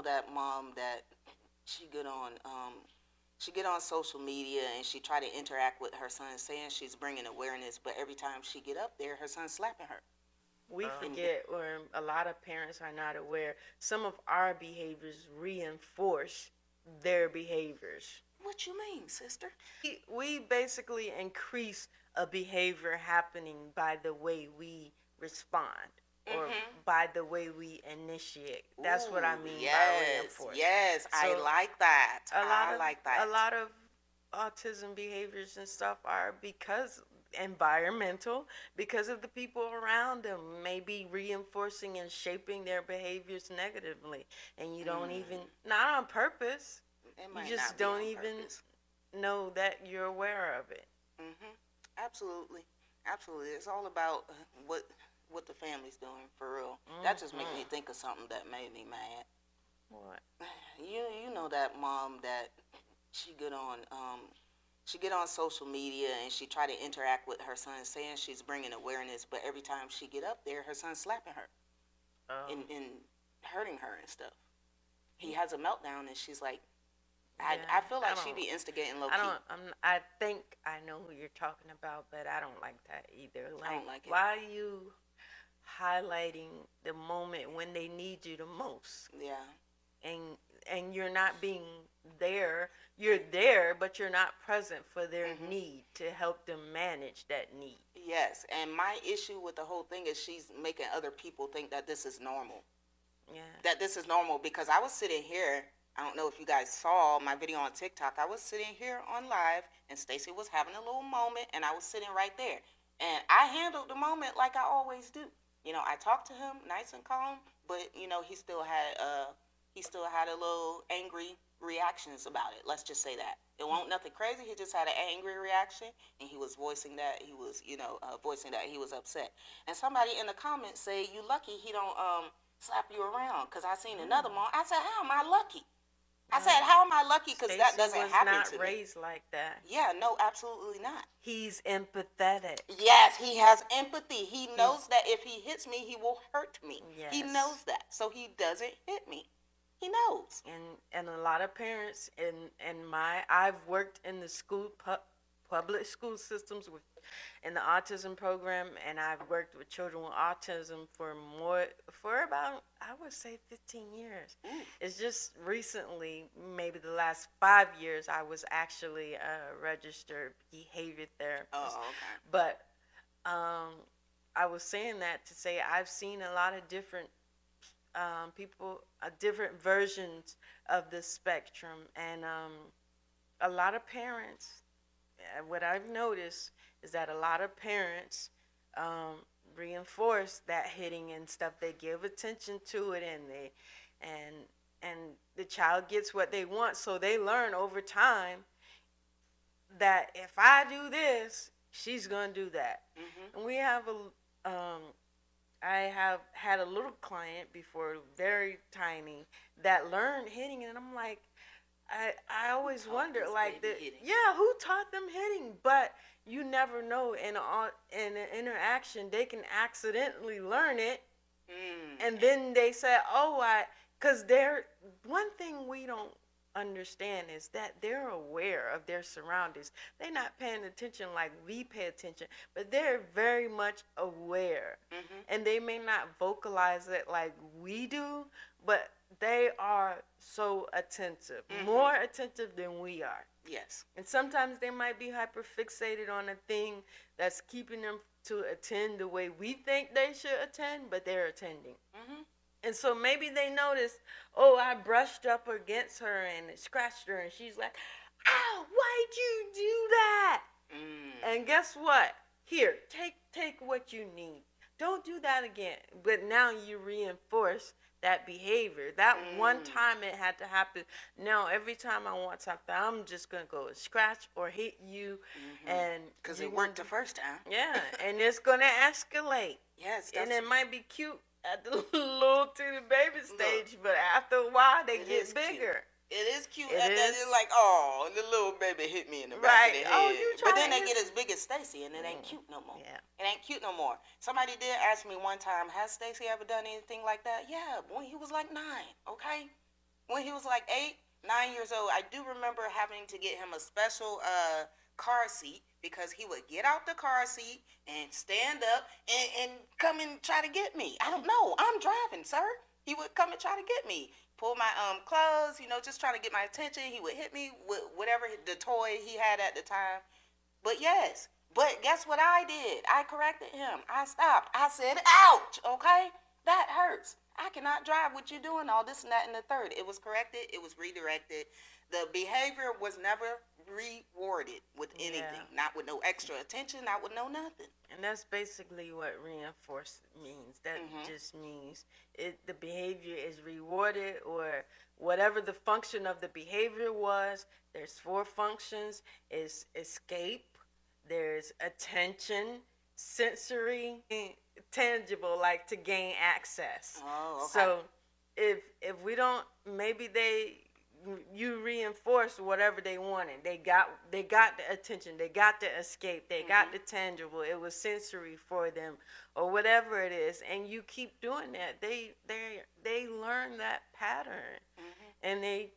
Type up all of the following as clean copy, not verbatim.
know that mom that she get on she get on social media and she try to interact with her son, saying she's bringing awareness, but every time she get up there, her son's slapping her. We And forget, or a lot of parents are not aware, some of our behaviors reinforce their behaviors. what you mean, sister? We basically increase a behavior happening by the way we respond or Mm-hmm. by the way we initiate. That's what I Ooh, mean by yes, reinforce. yes, I So like that. a lot I of like a that. lot of autism behaviors and stuff are because environmental, because of the people around them maybe reinforcing and shaping their behaviors negatively, and you don't even, Mm, not on purpose, it you might just not be don't on even purpose. know that you're aware of it. Mm-hmm. Absolutely, absolutely. It's all about what the family's doing for real. That just made me Mm-hmm. think of something that made me mad. What? You know that mom that she get on she get on social media and she try to interact with her son, saying she's bringing awareness, but every time she get up there, her son's slapping her um and hurting her and stuff. He has a meltdown and she's like, yeah, I feel i like she don't be instigating low I key. don't. I think I know who you're talking about, but I don't like that either. I Like, don't like it. why are you highlighting the moment when they need you the most? Yeah. And you're not being there. You're there, but you're not present for their Mhm. need to help them manage that need. Yes, and my issue with the whole thing is she's making other people think that this is normal. Yeah. That this is normal because I was sitting here. I don't know if you guys saw my video on TikTok. I was sitting here on live, and Stacy was having a little moment, and I was sitting right there, and I handled the moment like I always do. You know, I talked to him nice and calm, but you know, he still had a little angry reactions about it. Let's just say that it won't nothing crazy. He just had an angry reaction, and he was voicing that he was, voicing that he was upset. And somebody in the comments say, "You lucky he don't slap you around," because I seen another Mm. mom. I said, how am I lucky? I No. said, how am I lucky? Because that Stacy doesn't was happen not to me. raised like that. Yeah, no, absolutely not. He's empathetic. Yes, he has empathy. He He's knows that if he hits me, he will hurt me. He yes. knows that. So he doesn't hit me. He knows. And a lot of parents in my, I've worked in the public school systems with in the autism program, and I've worked with children with autism for about, I would say, 15 years. Ooh. It's just recently, maybe the last 5 years, I was actually a registered behavior therapist. Oh, okay. But um, I was saying that to say I've seen a lot of different people, different versions of the spectrum, and a lot of parents. What I've noticed is that a lot of parents um, reinforce that hitting and stuff. They give attention to it, and and and the child gets what they want. So they learn over time that if I do this, she's gonna do that. Mhm. And we have a I have had a little client before, very tiny, that learned hitting, and I'm like, I Who always taught wonder, this like, baby hitting? yeah, who taught them hitting? But you never know, in an interaction they can accidentally learn it, Mm. and then they say, oh, because they're, one thing we don't understand is that they're aware of their surroundings. They're not paying attention like we pay attention, but they're very much aware, Mhm. and they may not vocalize it like we do, but they are so attentive, Mhm. more attentive than we are. Yes. And sometimes they might be hyper fixated on a thing that's keeping them to attend the way we think they should attend, but they're attending. Mhm. And so maybe they notice, oh, I brushed up against her and it scratched her, and she's like, ow, why'd you do that? Mm. And guess what? Here, take what you need. Don't do that again. But now you reinforce that behavior. That one Mm. time it had to happen. Now every time I want something, I'm just gonna go and scratch or hit you, Mhm. and Because you're it gonna worked the first time. yeah, and it's gonna escalate. Yes, And that's it might be cute at the little to the baby look. stage, but after a while they It is get cute. bigger. It is cute It at that. is. It's like, oh, the little baby hit me in the back of Right. the Oh, you head. But try then to they hit. get as big as Stacy, and it ain't Mm, cute no more. yeah. It ain't cute no more. Somebody did ask me one time, has Stacy ever done anything like that? Yeah, when he was like 9. Okay. when he was like 8, 9 years old, I do remember having to get him a special car seat because he would get out the car seat and stand up and come and try to get me. I don't know. I'm driving, sir. He would come and try to get me. Pull my clothes, just trying to get my attention. He would hit me with whatever the toy he had at the time. But yes, but guess what I did? I corrected him. I stopped. I said, ouch, okay? That hurts. I cannot drive with you doing all this and that and the third. It was corrected. It was redirected. The behavior was never rewarded with anything. Yeah. Not with no extra attention, not with no nothing. And that's basically what reinforce means. That just means the behavior is rewarded, or whatever the function of the behavior was. There's 4 functions: is escape, there's attention, sensory, tangible, like to gain access. Oh, okay. So if we don't, maybe you reinforce whatever they wanted. They got the attention, they got the escape, they got the tangible. It was sensory for them, or whatever it is, and you keep doing that. They learn that pattern, and they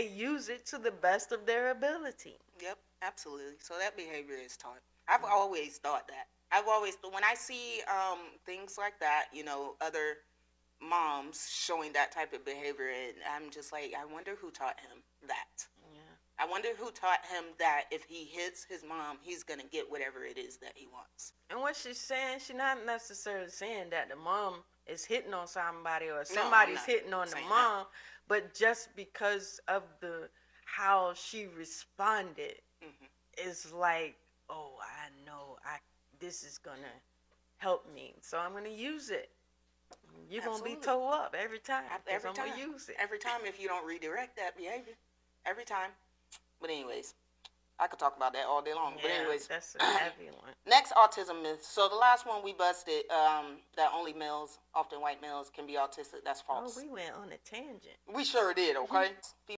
use it to the best of their ability. Yep, absolutely. So that behavior is taught. I've always thought that. When I see things like that, other moms showing that type of behavior, and I'm just like, I wonder who taught him that. Yeah. I wonder who taught him that if he hits his mom, he's gonna get whatever it is that he wants. And what she's saying, she's not necessarily saying that the mom is hitting on somebody, or somebody's hitting on the mom, but just because of how she responded, is like, oh, I know this is gonna help me, so I'm gonna use it. You're going to be toe up every time. Every time. I'm going to use it. Every time if you don't redirect that behavior. Every time. But anyways, I could talk about that all day long. Yeah, but anyways. That's a heavy one. Next autism myth. So the last one we busted, that only males, often white males, can be autistic. That's false. Oh, we went on a tangent. We sure did, okay?